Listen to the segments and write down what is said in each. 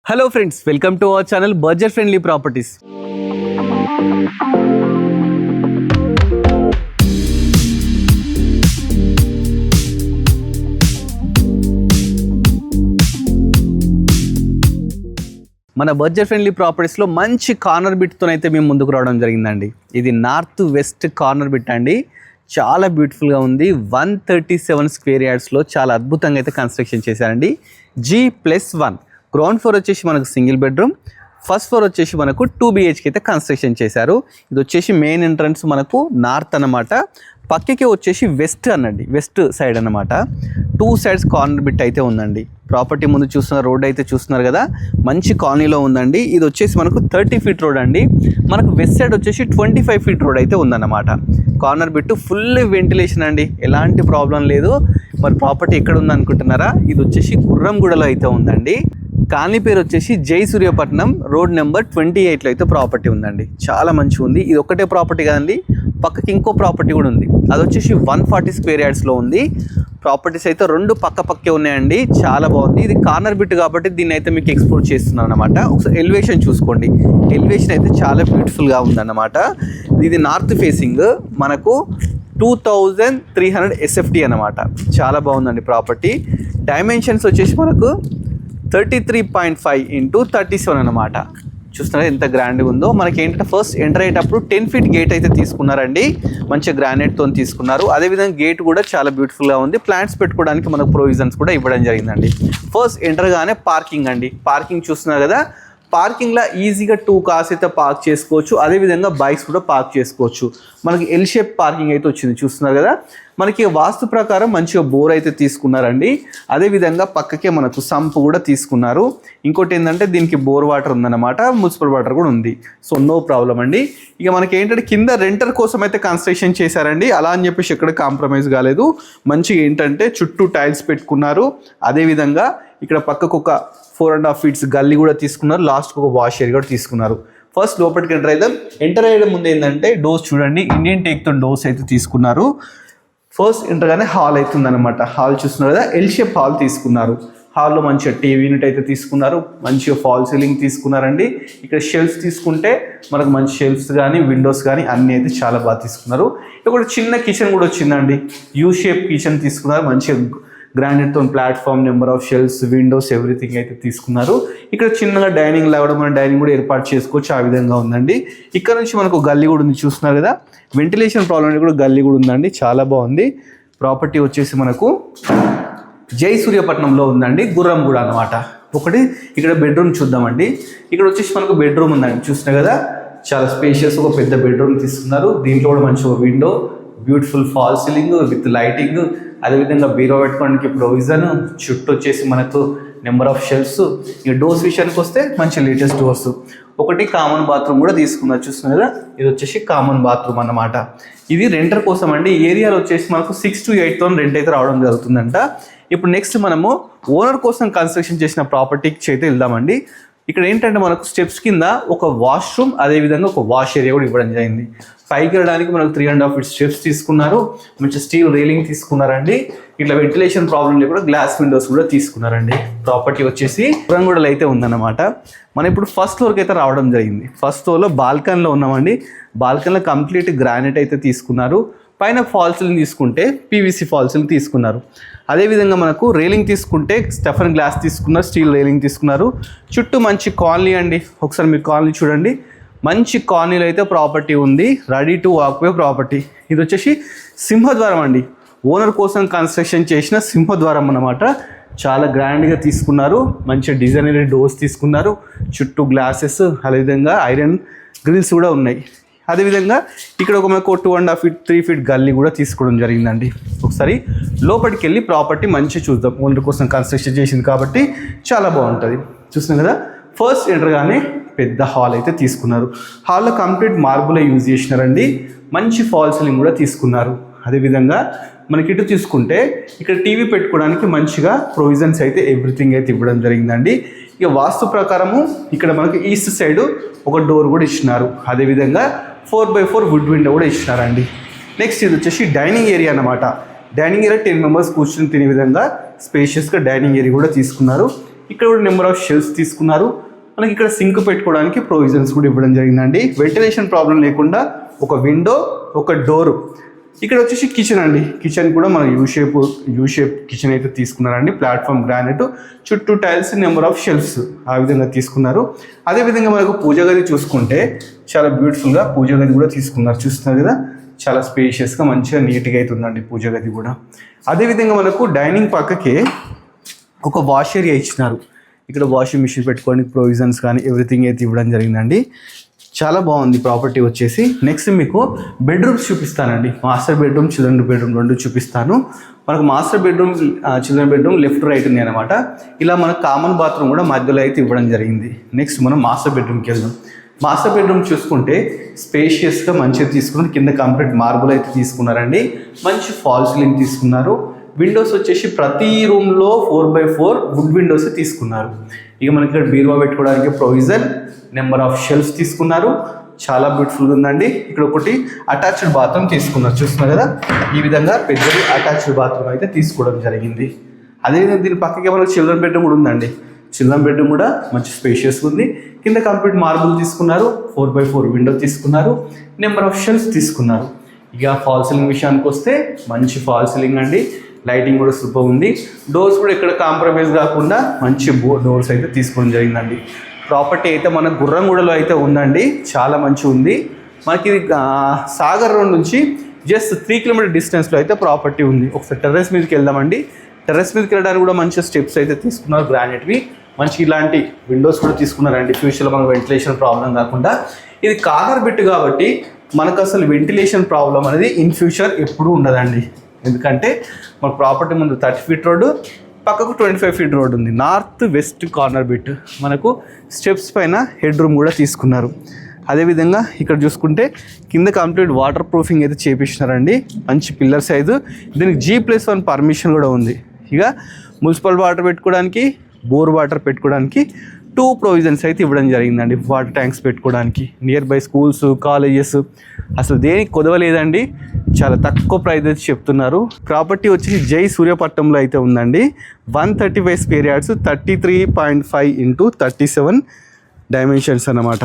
Hello friends, welcome to our channel budget friendly properties. మన budget friendly ప్రాపర్టీస్లో మంచి corner బిట్తో అయితే మేము ముందుకు రావడం జరిగిందండి. ఇది నార్త్ వెస్ట్ కార్నర్ బిట్ అండి. చాలా బ్యూటిఫుల్గా ఉంది. 137 స్క్వేర్ యార్డ్స్లో చాలా అద్భుతంగా అయితే కన్స్ట్రక్షన్ చేశారండి. G+1 గ్రౌండ్ ఫ్లోర్ వచ్చేసి మనకు సింగిల్ బెడ్రూమ్, ఫస్ట్ ఫ్లోర్ వచ్చేసి మనకు 2 BHK అయితే కన్స్ట్రక్షన్ చేశారు. ఇది వచ్చేసి మెయిన్ ఎంట్రన్స్ మనకు నార్త్ అన్నమాట. పక్కకి వచ్చేసి వెస్ట్ అనండి, వెస్ట్ సైడ్ అన్నమాట. 2 సైడ్స్ కార్నర్ బిట్ అయితే ఉందండి. ప్రాపర్టీ ముందు చూస్తున్న రోడ్ అయితే చూస్తున్నారు కదా, మంచి కాలనీలో ఉందండి. ఇది వచ్చేసి మనకు 30 ఫీట్ రోడ్ అండి. మనకు వెస్ట్ సైడ్ వచ్చేసి 25 ఫీట్ రోడ్ అయితే ఉందన్నమాట. కార్నర్ బిట్ ఫుల్ వెంటిలేషన్ అండి, ఎలాంటి ప్రాబ్లం లేదు. మరి ప్రాపర్టీ ఎక్కడ ఉందనుకుంటున్నారా? ఇది వచ్చేసి గుర్రంగూడలో అయితే ఉందండి. కాలనీ పేరు వచ్చేసి జై సూర్యపట్నం, రోడ్ నెంబర్ 28లో అయితే ప్రాపర్టీ ఉందండి. చాలా మంచిగా ఉంది. ఇది ఒక్కటే ప్రాపర్టీ కదండి, పక్కకి ఇంకో ప్రాపర్టీ కూడా ఉంది. అది వచ్చేసి 140 స్క్వేర్ యార్డ్స్లో ఉంది. ప్రాపర్టీస్ అయితే 2 పక్కే ఉన్నాయండి. చాలా బాగుంది. ఇది కార్నర్ బిట్ కాబట్టి దీన్ని అయితే మీకు ఎక్స్ప్లోర్ చేస్తున్నాను అనమాట. ఒకసారి ఎలివేషన్ చూసుకోండి. ఎలివేషన్ అయితే చాలా బ్యూటిఫుల్గా ఉందన్నమాట. ఇది నార్త్ ఫేసింగ్, మనకు 2300 SFT అనమాట. చాలా బాగుందండి ప్రాపర్టీ. డైమెన్షన్స్ వచ్చేసి మనకు 33.5 × 37 అనమాట. చూస్తున్నారా ఎంత గ్రాండ్గా ఉందో. మనకి ఏంటంటే ఫస్ట్ ఎంటర్ అయ్యేటప్పుడు 10 ఫీట్ గేట్ అయితే తీసుకున్నారండి. మంచిగా గ్రానైట్తో తీసుకున్నారు. అదేవిధంగా గేట్ కూడా చాలా బ్యూటిఫుల్గా ఉంది. ప్లాంట్స్ పెట్టుకోవడానికి మనకు ప్రొవిజన్స్ కూడా ఇవ్వడం జరిగిందండి. ఫస్ట్ ఎంటర్గానే పార్కింగ్ అండి. పార్కింగ్ చూస్తున్నారు కదా, పార్కింగ్లో ఈజీగా 2 కార్స్ అయితే పార్క్ చేసుకోవచ్చు. అదేవిధంగా బైక్స్ కూడా పార్క్ చేసుకోవచ్చు. మనకి ఎల్ షేప్ పార్కింగ్ అయితే వచ్చింది, చూస్తున్నారు కదా. మనకి వాస్తు ప్రకారం మంచిగా బోర్ అయితే తీసుకున్నారండి. అదేవిధంగా పక్కకే మనకు సంప్ కూడా తీసుకున్నారు. ఇంకోటి ఏంటంటే దీనికి బోర్ వాటర్ ఉందన్నమాట, మున్సిపల్ వాటర్ కూడా ఉంది. సో నో ప్రాబ్లం అండి. ఇక మనకి ఏంటంటే కింద రెంటర్ కోసం అయితే కన్స్ట్రక్షన్ చేశారండి. అలా అని చెప్పేసి ఎక్కడ కాంప్రమైజ్ కాలేదు. మంచిగా ఏంటంటే చుట్టూ టైల్స్ పెట్టుకున్నారు. అదేవిధంగా ఇక్కడ పక్కకు ఒక 4.5 ఫీట్స్ గల్లీ కూడా తీసుకున్నారు. లాస్ట్కి ఒక వాష్ ఏరియా కూడా తీసుకున్నారు. ఫస్ట్ లోపలికి ఎంటర్ అయ్యడం ముందు ఏంటంటే డోర్స్ చూడండి, ఇండియన్ టేక్తో డోర్స్ అయితే తీసుకున్నారు. ఫస్ట్ ఎంటర్గానే హాల్ అవుతుంది అనమాట. హాల్ చూస్తున్నారు కదా, ఎల్ షేప్ హాల్ తీసుకున్నారు. హాల్లో మంచిగా టీవీ యూనిట్ అయితే తీసుకున్నారు. మంచిగా ఫాల్ సీలింగ్ తీసుకున్నారండి. ఇక్కడ షెల్ఫ్స్ తీసుకుంటే మనకు మంచి షెల్ఫ్స్ కానీ విండోస్ కానీ అన్నీ అయితే చాలా బాగా తీసుకున్నారు. ఇక్కడ చిన్న కిచెన్ కూడా వచ్చిందండి. యూ షేప్ కిచెన్ తీసుకున్నారు. మంచిగా గ్రానైట్తో platform, number of shelves, windows, everything అయితే తీసుకున్నారు. ఇక్కడ చిన్నగా డైనింగ్ లాగా మనం డైనింగ్ కూడా ఏర్పాటు చేసుకోవచ్చు. ఆ విధంగా ఉందండి. ఇక్కడ నుంచి మనకు గల్లీ కూడా ఉంది, చూస్తున్నారు కదా. వెంటిలేషన్ ప్రాబ్లం కూడా గల్లీ కూడా ఉందండి. చాలా బాగుంది. ప్రాపర్టీ వచ్చేసి మనకు జై సూర్యపట్నంలో ఉందండి, గుర్రంగూడ అనమాట. ఒకటి ఇక్కడ బెడ్రూమ్ చూద్దామండి. ఇక్కడ వచ్చేసి మనకు బెడ్రూమ్ ఉందండి, చూస్తున్నారు కదా. చాలా స్పేషియస్ ఒక పెద్ద బెడ్రూమ్ తీసుకున్నారు. దీంట్లో కూడా మంచి ఒక window, beautiful fall ceiling with lighting, అదేవిధంగా బీరో పెట్టుకోవడానికి ప్రొవిజన్, చుట్టూ వచ్చేసి మనకు నెంబర్ ఆఫ్ షెల్ఫ్స్. ఇక డోర్స్ విషయానికి వస్తే మంచి లేటెస్ట్ డోర్స్. ఒకటి కామన్ బాత్రూమ్ కూడా తీసుకున్నారు, చూస్తున్నారు కదా. ఇది వచ్చేసి కామన్ బాత్రూమ్ అన్నమాట. ఇది రెంటర్ కోసం అండి. ఏరియాలో వచ్చేసి మనకు 6 to 8 తో రెంట్ అయితే రావడం జరుగుతుందంట. ఇప్పుడు నెక్స్ట్ మనము ఓనర్ కోసం కన్స్ట్రక్షన్ చేసిన ప్రాపర్టీకి అయితే వెళ్దామండి. ఇక్కడ ఏంటంటే మనకు స్టెప్స్ కింద ఒక వాష్రూమ్, అదేవిధంగా ఒక వాష్ ఏరియా కూడా ఇవ్వడం జరిగింది. పైకి వెళ్ళడానికి మనకు 3.5 ఫీట్ స్టెప్స్ తీసుకున్నారు. మంచి స్టీల్ రైలింగ్ తీసుకున్నారండి. ఇట్లా వెంటిలేషన్ ప్రాబ్లం లేకుండా గ్లాస్ విండోస్ కూడా తీసుకున్నారండి. ప్రాపర్టీ వచ్చేసి గుర్రంగూడలో అయితే ఉందన్నమాట. మనం ఇప్పుడు ఫస్ట్ ఫ్లోర్కి అయితే రావడం జరిగింది. ఫస్ట్ ఫ్లోర్లో బాల్కనీలో ఉన్నామండి. బాల్కనీలో కంప్లీట్ గ్రానైట్ అయితే తీసుకున్నారు. పైన ఫాల్ సీలింగ్ తీసుకుంటే PVC ఫాల్ సీలింగ్ తీసుకున్నారు. అదేవిధంగా మనకు రైలింగ్ తీసుకుంటే స్టెఫన్ గ్లాస్ తీసుకున్నారు, స్టీల్ రైలింగ్ తీసుకున్నారు. చుట్టూ మంచి కాలనీ అండి. ఒకసారి మీరు కాలనీ చూడండి. మంచి కాలనీలో అయితే ప్రాపర్టీ ఉంది. Ready to walkway property. ఇది వచ్చేసి సింహద్వారం అండి. ఓనర్ కోసం కన్స్ట్రక్షన్ చేసిన సింహద్వారం అన్నమాట. చాలా గ్రాండ్గా తీసుకున్నారు. మంచి డిజైనర్ డోర్స్ తీసుకున్నారు. చుట్టూ గ్లాసెస్, అదేవిధంగా ఐరన్ గ్రిల్స్ కూడా ఉన్నాయి. అదేవిధంగా ఇక్కడ ఒక మనకు 2.5 ఫీట్ 3 ఫీట్ గల్లీ కూడా తీసుకోవడం జరిగిందండి. ఒకసారి లోపలికి వెళ్ళి ప్రాపర్టీ మంచిగా చూద్దాం. ఓనర్ కోసం కన్స్ట్రక్షన్ చేసింది కాబట్టి చాలా బాగుంటుంది. చూస్తున్నాం కదా. ఫస్ట్ ఎంటర్గానే పెద్ద హాల్ అయితే తీసుకున్నారు. హాల్లో కంప్లీట్ మార్బుల్ యూజ్ చేసినారండి. మంచి ఫాల్ సీలింగ్ కూడా తీసుకున్నారు. అదేవిధంగా మనకి ఇటు తీసుకుంటే ఇక్కడ టీవీ పెట్టుకోవడానికి మంచిగా ప్రొవిజన్స్ అయితే ఎవ్రీథింగ్ అయితే ఇవ్వడం జరిగిందండి. ఇక వాస్తు ప్రకారము ఇక్కడ మనకి ఈస్ట్ సైడ్ ఒక డోర్ కూడా ఇచ్చినారు. అదేవిధంగా 4x4 వుడ్ విండో కూడా ఇచ్చినారండి. నెక్స్ట్ ఇది వచ్చేసి డైనింగ్ ఏరియా అన్నమాట. డైనింగ్ ఏరియా 10 మెంబర్స్ కూర్చొని తినే విధంగా స్పేషియస్గా డైనింగ్ ఏరియా కూడా తీసుకున్నారు. ఇక్కడ కూడా నెంబర్ ఆఫ్ షెల్ఫ్స్ తీసుకున్నారు. మనకి ఇక్కడ సింక్ పెట్టుకోవడానికి ప్రొవిజన్స్ కూడా ఇవ్వడం జరిగిందండి. వెంటిలేషన్ ప్రాబ్లం లేకుండా ఒక విండో, ఒక డోరు. ఇక్కడ వచ్చేసి కిచెన్ అండి. కిచెన్ కూడా మన యూ షేప్ కిచెన్ అయితే తీసుకున్నారండి. ప్లాట్ఫామ్ గ్రానైట్, చుట్టూ టైల్స్, నెంబర్ ఆఫ్ షెల్ఫ్స్ ఆ విధంగా తీసుకున్నారు. అదేవిధంగా మనకు పూజ గది చూసుకుంటే చాలా బ్యూటిఫుల్గా పూజ గది కూడా తీసుకున్నారు. చూస్తున్నారు కదా, చాలా స్పేషియస్గా మంచిగా నీట్గా అవుతుందండి పూజ గది కూడా. అదేవిధంగా మనకు డైనింగ్ పక్కకే ఒక వాష్ ఏరియా ఇచ్చినారు. ఇక్కడ వాషింగ్ మిషన్ పెట్టుకోవడానికి ప్రొవిజన్స్ కానీ ఎవ్రీథింగ్ అయితే ఇవ్వడం జరిగిందండి. చాలా బాగుంది ప్రాపర్టీ వచ్చేసి. నెక్స్ట్ మీకు బెడ్రూమ్స్ చూపిస్తానండి. మాస్టర్ బెడ్రూమ్, చిల్డ్రన్ బెడ్రూమ్ రెండు చూపిస్తాను. మనకు master bedroom, children bedroom left right ఉంది అనమాట. ఇలా మనకు కామన్ బాత్రూమ్ కూడా మధ్యలో అయితే ఇవ్వడం జరిగింది. నెక్స్ట్ మనం మాస్టర్ బెడ్రూమ్కి వెళ్దాం. మాస్టర్ బెడ్రూమ్ చూసుకుంటే స్పేషియస్గా మంచిగా తీసుకున్నారు. కింద కంప్లీట్ మార్బుల్ అయితే తీసుకున్నారండి. మంచి ఫాల్ సీలింగ్ తీసుకున్నారు. విండోస్ వచ్చేసి ప్రతి రూమ్లో 4x4 వుడ్ విండోస్ తీసుకున్నారు. ఇక మనకి ఇక్కడ బీరువా పెట్టుకోవడానికి ప్రొవిజన్, నెంబర్ ఆఫ్ షెల్ఫ్స్ తీసుకున్నారు. చాలా బ్యూటిఫుల్గా ఉందండి. ఇక్కడ ఒకటి అటాచ్డ్ బాత్రూమ్ తీసుకున్నారు. చూస్తున్నారు కదా, ఈ విధంగా పెద్దది అటాచ్డ్ బాత్రూమ్ అయితే తీసుకోవడం జరిగింది. అదేవిధంగా దీని పక్కకి మనకు చిల్డ్రన్ బెడ్రూమ్ కూడా ఉందండి. చిల్డ్రన్ బెడ్రూమ్ కూడా మంచి స్పేషియస్గా ఉంది. కింద కంప్లీట్ మార్బుల్ తీసుకున్నారు. 4x4 విండో తీసుకున్నారు. నెంబర్ ఆఫ్ షెల్ఫ్స్ తీసుకున్నారు. ఇక ఫాల్ సీలింగ్ విషయానికి వస్తే మంచి ఫాల్ సీలింగ్ అండి. లైటింగ్ కూడా సూపర్ ఉంది. డోర్స్ కూడా ఇక్కడ కాంప్రమైజ్ కాకుండా మంచి డోర్స్ అయితే తీసుకోవడం జరిగిందండి. ప్రాపర్టీ అయితే మన గుర్రంగూడలో అయితే ఉందండి. చాలా మంచిగా ఉంది. మనకి సాగర్ రోడ్ నుంచి జస్ట్ 3 కిలోమీటర్ డిస్టెన్స్లో అయితే ప్రాపర్టీ ఉంది. ఒకసారి టెర్రస్ మీదకి వెళ్దామండి. టెర్రస్ మీదకి వెళ్ళడానికి కూడా మంచి స్టెప్స్ అయితే తీసుకున్నారు గ్రానైట్వి. మంచి ఇలాంటి విండోస్ కూడా తీసుకున్నారండి. ఫ్యూచర్లో మనకు వెంటిలేషన్ ప్రాబ్లం కాకుండా. ఇది కార్నర్ బిట్ కాబట్టి మనకు అసలు వెంటిలేషన్ ప్రాబ్లం అనేది ఇన్ ఫ్యూచర్ ఎప్పుడూ ఉండదండి. ఎందుకంటే మన ప్రాపర్టీ ముందు 30 ఫీట్ రోడ్డు, పక్కకు 25 ఫీట్ రోడ్ ఉంది. North west corner bit. మనకు స్టెప్స్ పైన హెడ్ రూమ్ కూడా తీసుకున్నారు. అదేవిధంగా ఇక్కడ చూసుకుంటే కింద కంప్లీట్ వాటర్ ప్రూఫింగ్ అయితే చేపించినారండి. మంచి పిల్లర్ సైజు. దీనికి G+1 పర్మిషన్ కూడా ఉంది. ఇక మున్సిపల్ వాటర్ పెట్టుకోవడానికి, బోర్ వాటర్ పెట్టుకోవడానికి 2 ప్రొవిజన్స్ అయితే ఇవ్వడం జరిగిందండి. వాటర్ ట్యాంక్స్ పెట్టుకోవడానికి. నియర్ బై స్కూల్స్, కాలేజెస్ అసలు దేనికి కొదవలేదండి. చాలా తక్కువ ప్రైస్ అయితే చెప్తున్నారు. ప్రాపర్టీ వచ్చేసి జై సూర్యపట్నంలో అయితే ఉందండి. 135 స్క్వేర్ యార్డ్స్, 33.5 × 37 డైమెన్షన్స్ అన్నమాట.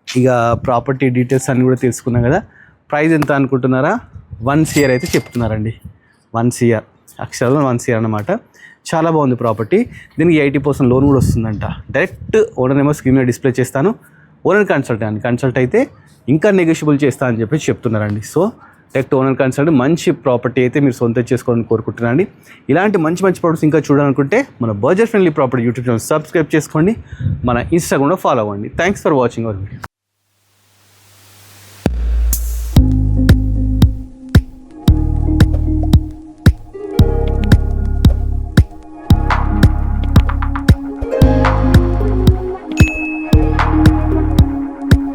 ఇక ప్రాపర్టీ డీటెయిల్స్ అన్నీ కూడా తెలుసుకున్నాం కదా. ప్రైస్ ఎంత అనుకుంటున్నారా? 1 CR అయితే చెప్తున్నారండి. 1 CR, అక్షరాలు 1 CR అన్నమాట. చాలా బాగుంది ప్రాపర్టీ. దీనికి 80% లోన్ కూడా వస్తుందంట. డైరెక్ట్ ఓనర్ నెంబర్ స్క్రీన్ మీద డిస్ప్లే చేస్తాను. ఓనర్ కన్సల్ట్ అయితే ఇంకా నెగోషియబుల్ చేస్తా అని చెప్పి చెప్తున్నారండి. సో డైరెక్ట్ ఓనర్ కన్సల్ట్ మంచి ప్రాపర్టీ అయితే మీరు సొంతం చేసుకోవాలని కోరుకుంటున్నాండి. ఇలాంటి మంచి ప్రాపర్టీస్ ఇంకా చూడాలనుకుంటే మన budget friendly property YouTube channel subscribe చేసుకోండి. మన ఇన్స్టాగ్రామ్లో ఫాలో అవ్వండి. Thanks for watching our video.